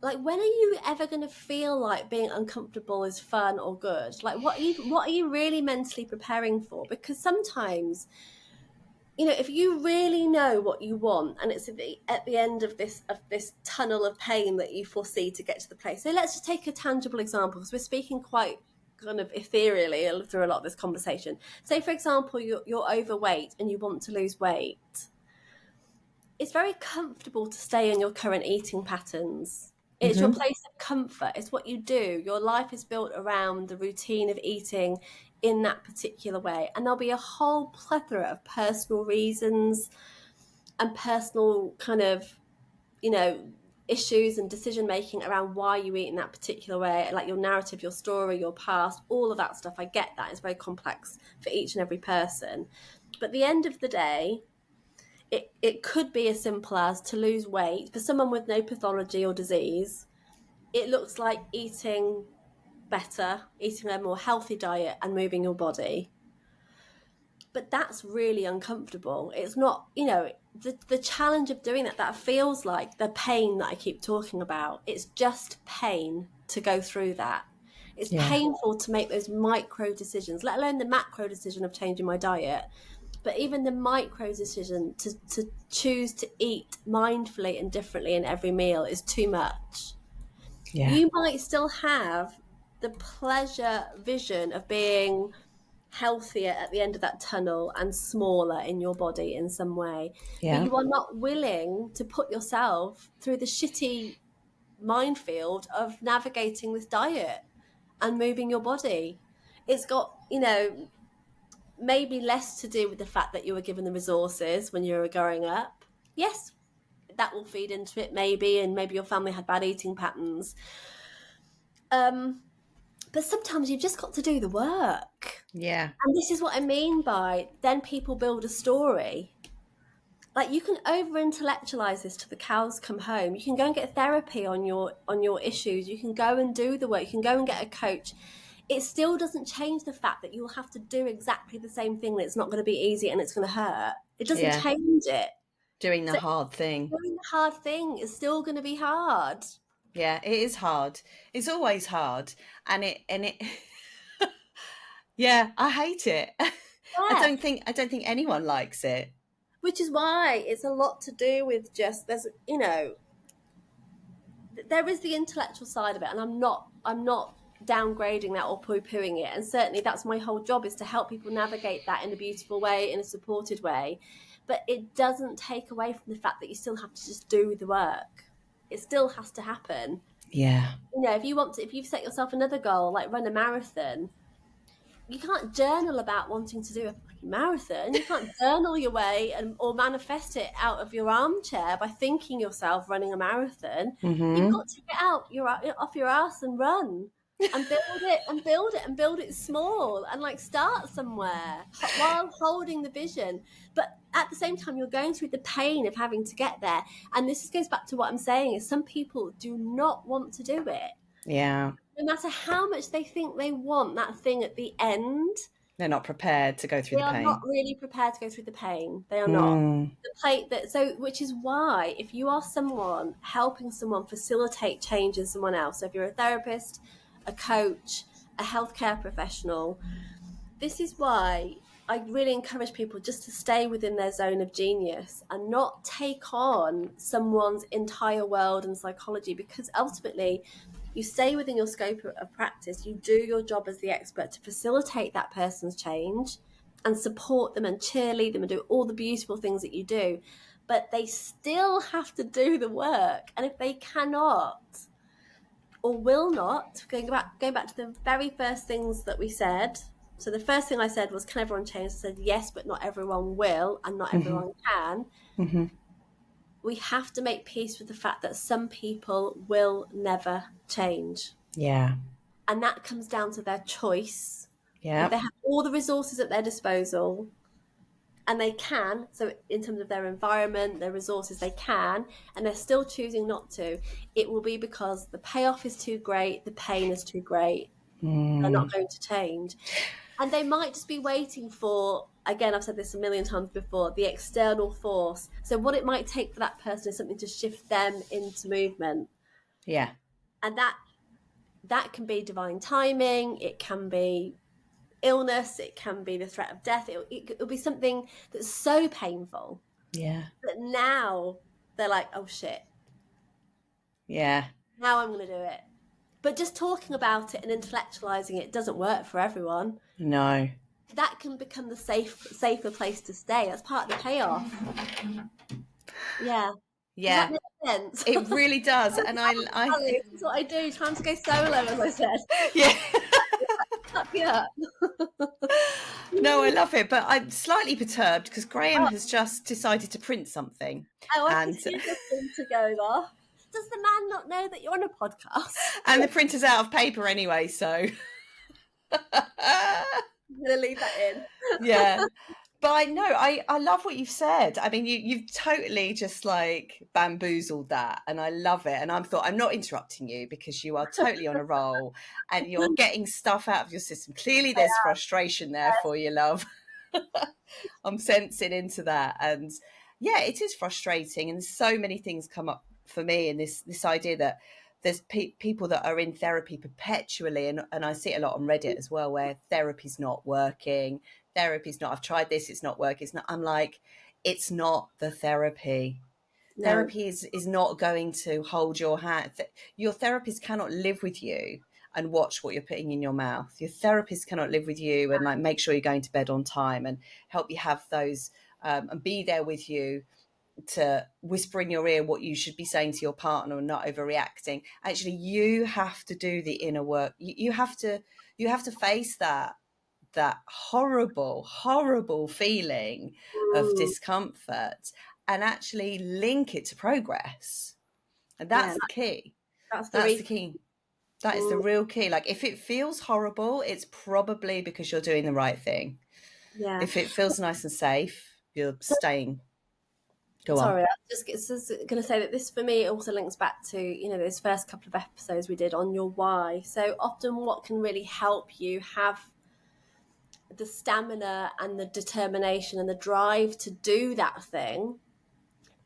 [SPEAKER 2] like, when are you ever going to feel like being uncomfortable is fun or good? Like, what are you really mentally preparing for? Because sometimes, if you really know what you want, and it's at the end of this tunnel of pain that you foresee to get to the place. So let's just take a tangible example, because we're speaking quite kind of ethereally through a lot of this conversation. Say, for example, you're overweight and you want to lose weight. It's very comfortable to stay in your current eating patterns. It's your
[SPEAKER 1] Hmm.
[SPEAKER 2] place of comfort. It's what you do. Your life is built around the routine of eating in that particular way. And there'll be a whole plethora of personal reasons and personal kind of, issues and decision making around why you eat in that particular way, like your narrative, your story, your past, all of that stuff. I get that. It's very complex for each and every person. But at the end of the day, it could be as simple as, to lose weight for someone with no pathology or disease, it looks like eating better, eating a more healthy diet and moving your body. But that's really uncomfortable. It's not, the challenge of doing that feels like the pain that I keep talking about. It's just pain to go through that. It's
[SPEAKER 1] Yeah.
[SPEAKER 2] painful to make those micro decisions, let alone the macro decision of changing my diet. But even the micro decision to choose to eat mindfully and differently in every meal is too much.
[SPEAKER 1] Yeah.
[SPEAKER 2] You might still have the pleasure vision of being healthier at the end of that tunnel and smaller in your body in some way, but
[SPEAKER 1] Yeah.
[SPEAKER 2] you are not willing to put yourself through the shitty minefield of navigating this diet and moving your body. It's got, maybe less to do with the fact that you were given the resources when you were growing up. Yes, that will feed into it, maybe, and maybe your family had bad eating patterns. But sometimes you've just got to do the work.
[SPEAKER 1] Yeah.
[SPEAKER 2] And this is what I mean by, then people build a story. Like, you can over intellectualize this till the cows come home. You can go and get therapy on your issues. You can go and do the work. You can go and get a coach. It still doesn't change the fact that you'll have to do exactly the same thing, that it's not going to be easy and it's going to hurt. It doesn't
[SPEAKER 1] Yeah.
[SPEAKER 2] change it.
[SPEAKER 1] Doing the
[SPEAKER 2] So
[SPEAKER 1] hard thing.
[SPEAKER 2] doing the hard thing is still going to be hard.
[SPEAKER 1] Yeah, it is hard. It's always hard. And it yeah, I hate it.
[SPEAKER 2] Yeah.
[SPEAKER 1] I don't think anyone likes it.
[SPEAKER 2] Which is why it's a lot to do with just, there is the intellectual side of it, and I'm not downgrading that or poo-pooing it. And certainly that's my whole job, is to help people navigate that in a beautiful way, in a supported way. But it doesn't take away from the fact that you still have to just do the work. It still has to happen.
[SPEAKER 1] Yeah.
[SPEAKER 2] If you've set yourself another goal, like run a marathon, you can't journal about wanting to do a fucking marathon. You can't journal your way or manifest it out of your armchair by thinking yourself running a marathon. You've
[SPEAKER 1] Hmm.
[SPEAKER 2] got to get out off your ass and run and build it and build it and build it small, and like start somewhere while holding the vision. But at the same time, you're going through the pain of having to get there. And this goes back to what I'm saying, is some people do not want to do it.
[SPEAKER 1] Yeah.
[SPEAKER 2] No matter how much they think they want that thing at the end,
[SPEAKER 1] They're not prepared to go through
[SPEAKER 2] they
[SPEAKER 1] the
[SPEAKER 2] are not
[SPEAKER 1] pain.
[SPEAKER 2] really prepared to go through the pain. They are not.
[SPEAKER 1] Mm.
[SPEAKER 2] Which is why, if you are someone helping someone facilitate change in someone else, so if you're a therapist, a coach, a healthcare professional, this is why I really encourage people just to stay within their zone of genius and not take on someone's entire world and psychology, because ultimately you stay within your scope of practice. You do your job as the expert to facilitate that person's change and support them and cheerlead them and do all the beautiful things that you do. But they still have to do the work. And if they cannot or will not, going back to the very first things that we said. So the first thing I said was, can everyone change? I said, yes, but not everyone will, and not
[SPEAKER 1] Hmm.
[SPEAKER 2] everyone can.
[SPEAKER 1] Hmm.
[SPEAKER 2] We have to make peace with the fact that some people will never change.
[SPEAKER 1] Yeah.
[SPEAKER 2] And that comes down to their choice. If
[SPEAKER 1] Yeah.
[SPEAKER 2] they have all the resources at their disposal, and they can, so in terms of their environment, their resources, they can, and they're still choosing not to, it will be because the payoff is too great, the pain is too great. They're not
[SPEAKER 1] Mm.
[SPEAKER 2] going to change. And they might just be waiting for, again, I've said this a million times before, the external force. So what it might take for that person is something to shift them into movement.
[SPEAKER 1] Yeah.
[SPEAKER 2] And that can be divine timing, it can be illness, it can be the threat of death, it'll be something that's so painful
[SPEAKER 1] Yeah.
[SPEAKER 2] that now they're like, oh shit,
[SPEAKER 1] Yeah.
[SPEAKER 2] now I'm going to do it. But just talking about it and intellectualizing it doesn't work for everyone.
[SPEAKER 1] No.
[SPEAKER 2] That can become the safer place to stay. That's part of the payoff. Yeah. Does that
[SPEAKER 1] Yeah.
[SPEAKER 2] make sense?
[SPEAKER 1] It really does. And
[SPEAKER 2] This is what I do. Time to go solo, as I said.
[SPEAKER 1] yeah.
[SPEAKER 2] Yeah.
[SPEAKER 1] No, I love it, but I'm slightly perturbed because Graham has just decided to print something,
[SPEAKER 2] Oh, I can
[SPEAKER 1] and
[SPEAKER 2] see the printer going off. Does the man not know that you're on a podcast?
[SPEAKER 1] and the printer's out of paper anyway, so
[SPEAKER 2] I'm going to leave that in.
[SPEAKER 1] yeah. But I love what you've said. I mean, you've totally just like bamboozled that, and I love it. And I'm not interrupting you because you are totally on a roll, and you're getting stuff out of your system. Clearly, there's frustration there for you, love. I'm sensing into that, and yeah, it is frustrating, and so many things come up for me, and this idea that there's people that are in therapy perpetually, and I see it a lot on Reddit as well, where therapy's not working, therapy's not, I've tried this, it's not working, it's not. I'm like, it's not the therapy.
[SPEAKER 2] No.
[SPEAKER 1] Therapy is not going to hold your hand. Your therapist cannot live with you and watch what you're putting in your mouth. Your therapist cannot live with you and like make sure you're going to bed on time and help you have those and be there with you to whisper in your ear what you should be saying to your partner and not overreacting. Actually, you have to do the inner work. You have to face that horrible feeling of
[SPEAKER 2] Mm,
[SPEAKER 1] discomfort and actually link it to progress. And
[SPEAKER 2] yeah,
[SPEAKER 1] that's the key.
[SPEAKER 2] that's the
[SPEAKER 1] That's the
[SPEAKER 2] reason.
[SPEAKER 1] key. That is the
[SPEAKER 2] Mm,
[SPEAKER 1] real key. Like if it feels horrible, it's probably because you're doing the right thing.
[SPEAKER 2] yeah.
[SPEAKER 1] If it feels nice and safe, you're staying. Go on.
[SPEAKER 2] Sorry, I just going to say that this for me also links back to, those first couple of episodes we did on your why. So often what can really help you have the stamina and the determination and the drive to do that thing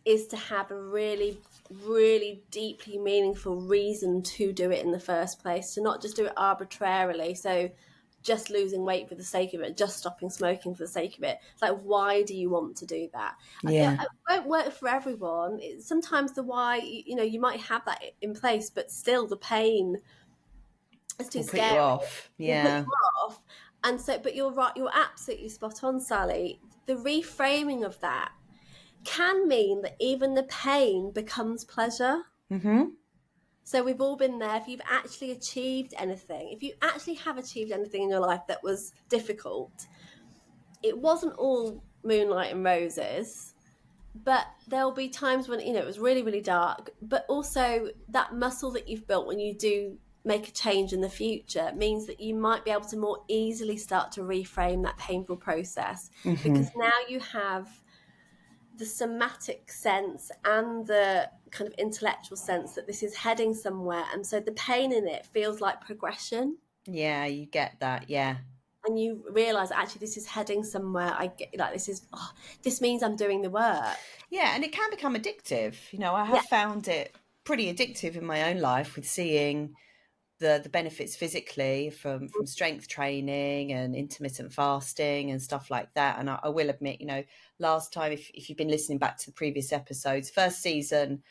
[SPEAKER 2] is to have a really, really deeply meaningful reason to do it in the first place, to not just do it arbitrarily. So just losing weight for the sake of it, just stopping smoking for the sake of it. It's like, why do you want to do that?
[SPEAKER 1] Yeah.
[SPEAKER 2] It won't work for everyone. Sometimes the why, you might have that in place, but still the pain is too
[SPEAKER 1] Will put you
[SPEAKER 2] scary.
[SPEAKER 1] off.
[SPEAKER 2] Will put you
[SPEAKER 1] Yeah.
[SPEAKER 2] off. And so, but you're right, you're absolutely spot on, Sally. The reframing of that can mean that even the pain becomes pleasure.
[SPEAKER 1] Mm-hmm.
[SPEAKER 2] So we've all been there. If you've actually achieved anything, if you actually have achieved anything in your life that was difficult, it wasn't all moonlight and roses, but there'll be times when, it was really, really dark, but also that muscle that you've built when you do make a change in the future means that you might be able to more easily start to reframe that painful process
[SPEAKER 1] Mm-hmm.
[SPEAKER 2] because now you have the somatic sense and the kind of intellectual sense that this is heading somewhere, and so the pain in it feels like progression,
[SPEAKER 1] Yeah, you get that. Yeah.
[SPEAKER 2] and you realize actually this is heading somewhere. I get like this means I'm doing the work.
[SPEAKER 1] Yeah, and it can become addictive. I
[SPEAKER 2] Yeah.
[SPEAKER 1] have found it pretty addictive in my own life with seeing the benefits physically from strength training and intermittent fasting and stuff like that. And I will admit, last time, if you've been listening back to the previous episodes, first season,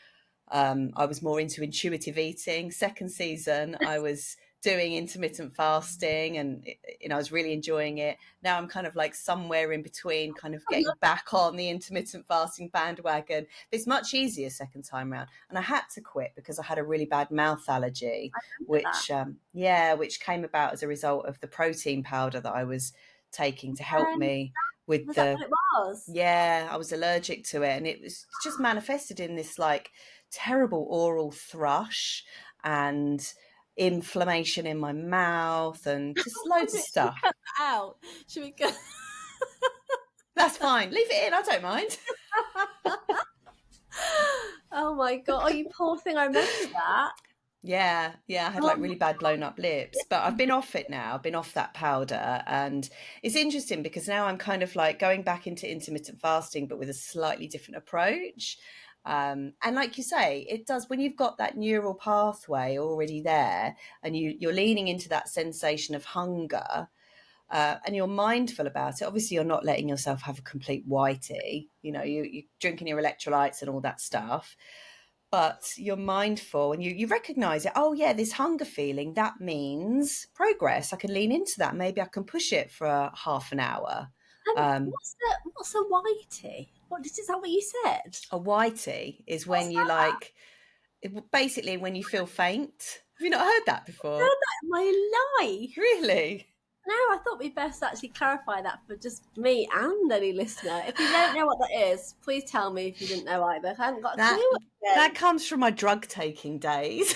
[SPEAKER 1] I was more into intuitive eating. Second season, I was doing intermittent fasting and I was really enjoying it. Now I'm kind of like somewhere in between, kind of getting back on the intermittent fasting bandwagon. It's much easier second time around. And I had to quit because I had a really bad mouth allergy,
[SPEAKER 2] That.
[SPEAKER 1] which came about as a result of the protein powder that I was taking to help
[SPEAKER 2] Um,
[SPEAKER 1] me with
[SPEAKER 2] was that
[SPEAKER 1] the
[SPEAKER 2] what it was?
[SPEAKER 1] yeah, I was allergic to it, and it was just manifested in this like terrible oral thrush and inflammation in my mouth and just loads of
[SPEAKER 2] Should we
[SPEAKER 1] stuff.
[SPEAKER 2] cut that out? Should we go?
[SPEAKER 1] That's fine. Leave it in. I don't mind.
[SPEAKER 2] Oh my god! Oh, you poor thing! I remember that.
[SPEAKER 1] Yeah, I had like really bad blown up lips, but I've been off it now. I've been off that powder, and it's interesting because now I'm kind of like going back into intermittent fasting, but with a slightly different approach. And like you say, it does, when you've got that neural pathway already there and you're leaning into that sensation of hunger, and you're mindful about it. Obviously, you're not letting yourself have a complete whitey. You're drinking your electrolytes and all that stuff, but you're mindful and you recognize it. Oh, yeah, this hunger feeling, that means progress. I can lean into that. Maybe I can push it for a half an hour.
[SPEAKER 2] What's a whitey? Is that what you said?
[SPEAKER 1] A whitey is
[SPEAKER 2] What's
[SPEAKER 1] when you
[SPEAKER 2] that?
[SPEAKER 1] basically when you feel faint. Have you not heard that
[SPEAKER 2] I've
[SPEAKER 1] before?
[SPEAKER 2] heard that in my life.
[SPEAKER 1] Really?
[SPEAKER 2] No, I thought we'd best actually clarify that for just me and any listener. If you don't know what that is, please tell me if you didn't know either. I haven't got a
[SPEAKER 1] That
[SPEAKER 2] clue
[SPEAKER 1] that
[SPEAKER 2] again.
[SPEAKER 1] comes from my drug taking days.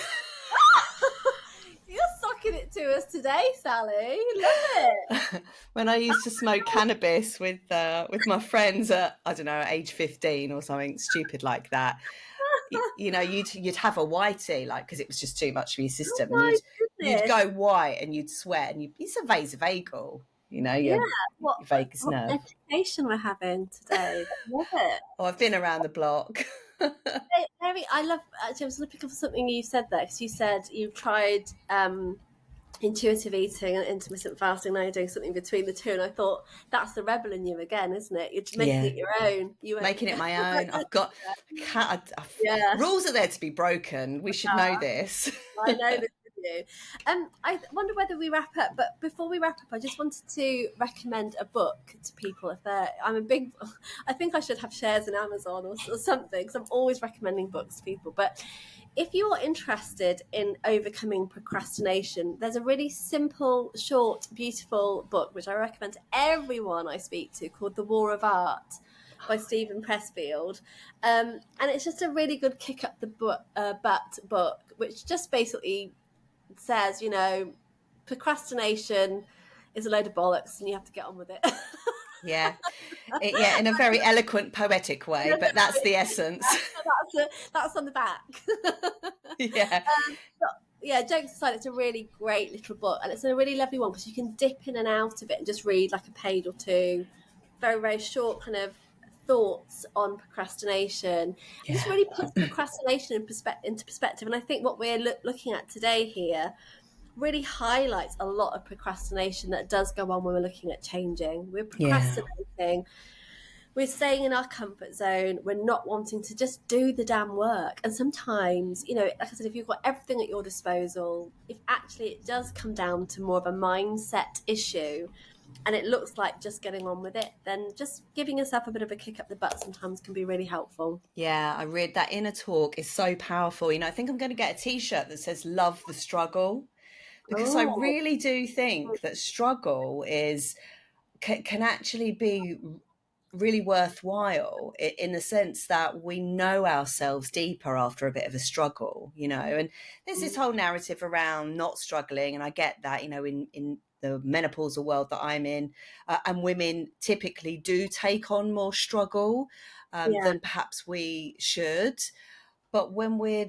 [SPEAKER 2] You're sucking it to us today, Sally. Love it.
[SPEAKER 1] When I used to smoke cannabis with my friends at, I don't know, age 15 or something stupid like that. You'd have a whitey, like, because it was just too much for your
[SPEAKER 2] Oh
[SPEAKER 1] system, and
[SPEAKER 2] my
[SPEAKER 1] you'd
[SPEAKER 2] goodness.
[SPEAKER 1] go white and you'd sweat, and it's a vasovagal,
[SPEAKER 2] Yeah,
[SPEAKER 1] your vagus
[SPEAKER 2] what
[SPEAKER 1] nerve.
[SPEAKER 2] education we're having today. Love it.
[SPEAKER 1] Oh, I've been around the block.
[SPEAKER 2] Mary, I love. Actually, I was looking for something you said there because you said you tried intuitive eating and intermittent fasting. Now you're doing something between the two, and I thought that's the rebel in you again, isn't it? You're just making
[SPEAKER 1] Yeah,
[SPEAKER 2] it your own. You went,
[SPEAKER 1] making it my own.
[SPEAKER 2] yeah.
[SPEAKER 1] Rules are there to be broken. We should know this.
[SPEAKER 2] I know this with you. I wonder whether we wrap up, but before we wrap up, I just wanted to recommend a book to people. I'm a big, I think I should have shares in Amazon or something, because I'm always recommending books to people. But if you're interested in overcoming procrastination, there's a really simple, short, beautiful book which I recommend to everyone I speak to called The War of Art by Stephen Pressfield. And it's just a really good kick up the butt book, which just basically says, procrastination is a load of bollocks and you have to get on with it.
[SPEAKER 1] Yeah, yeah, in a very eloquent, poetic way, but that's the essence.
[SPEAKER 2] That's on the back.
[SPEAKER 1] Yeah,
[SPEAKER 2] Yeah, jokes aside, it's a really great little book, and it's a really lovely one because you can dip in and out of it and just read like a page or two, very, very short kind of thoughts on procrastination. It just
[SPEAKER 1] yeah,
[SPEAKER 2] really puts procrastination into perspective. And I think what we're looking at today here really highlights a lot of procrastination that does go on when we're looking at changing. We're
[SPEAKER 1] yeah,
[SPEAKER 2] procrastinating, we're staying in our comfort zone, we're not wanting to just do the damn work. And sometimes, like I said, if you've got everything at your disposal, if actually it does come down to more of a mindset issue and it looks like just getting on with it, then just giving yourself a bit of a kick up the butt sometimes can be really helpful.
[SPEAKER 1] yeah. I read that inner talk is so powerful. I think I'm going to get a t-shirt that says "Love the struggle," because I
[SPEAKER 2] Oh,
[SPEAKER 1] really do think that struggle can actually be really worthwhile in the sense that we know ourselves deeper after a bit of a struggle, and there's this whole narrative around not struggling, and I get that, in the menopausal world that I'm in, and women typically do take on more struggle
[SPEAKER 2] yeah.
[SPEAKER 1] than perhaps we should. But when we're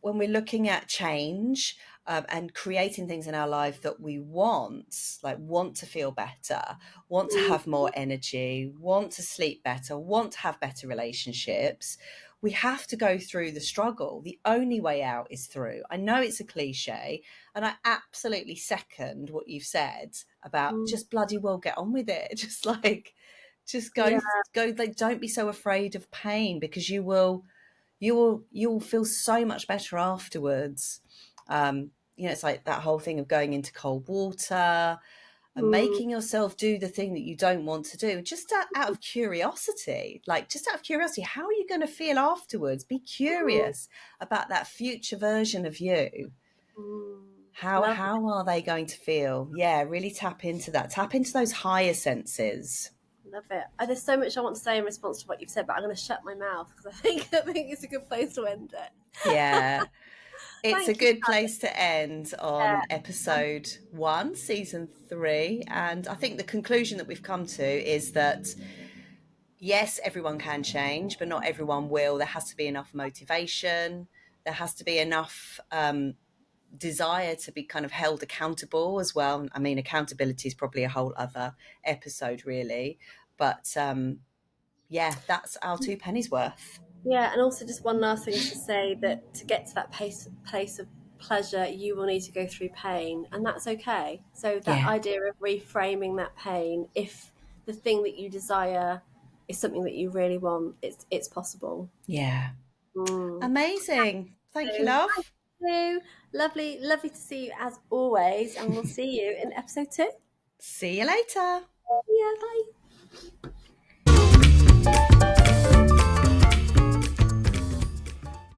[SPEAKER 1] looking at change, and creating things in our life that we want to feel better, want to have more energy, want to sleep better, want to have better relationships, we have to go through the struggle. The only way out is through. I know it's a cliche, and I absolutely second what you've said about
[SPEAKER 2] Mm,
[SPEAKER 1] just bloody well get on with it. Just
[SPEAKER 2] yeah.
[SPEAKER 1] go. Like, don't be so afraid of pain, because you'll feel so much better afterwards. It's like that whole thing of going into cold water and
[SPEAKER 2] Mm,
[SPEAKER 1] making yourself do the thing that you don't want to do, just out of curiosity. Like, just out of curiosity, how are you going to feel afterwards? Be
[SPEAKER 2] mm,
[SPEAKER 1] curious about that future version of you. how
[SPEAKER 2] love
[SPEAKER 1] how are they going to feel? Yeah, really tap into that, tap into those higher senses.
[SPEAKER 2] Love it. There's so much I want to say in response to what you've said, but I'm going to shut my mouth because I think it's a good place to end it.
[SPEAKER 1] Yeah, it's a
[SPEAKER 2] Thank you,
[SPEAKER 1] good
[SPEAKER 2] Sally.
[SPEAKER 1] place to end on episode 1, season 3. And I think the conclusion that we've come to is that, yes, everyone can change, but not everyone will. There has to be enough motivation. There has to be enough desire to be kind of held accountable as well. I mean, accountability is probably a whole other episode, really. But yeah, that's our two pennies worth.
[SPEAKER 2] Yeah, and also just one last thing to say, that to get to that place of pleasure, you will need to go through pain, and that's okay. So that
[SPEAKER 1] Yeah.
[SPEAKER 2] idea of reframing that pain, if the thing that you desire is something that you really want, it's possible.
[SPEAKER 1] Yeah.
[SPEAKER 2] Mm.
[SPEAKER 1] Amazing. Thank you,
[SPEAKER 2] So thank
[SPEAKER 1] love.
[SPEAKER 2] you. Lovely, lovely to see you as always, and we'll see you in episode 2.
[SPEAKER 1] See you later.
[SPEAKER 2] Yeah, bye.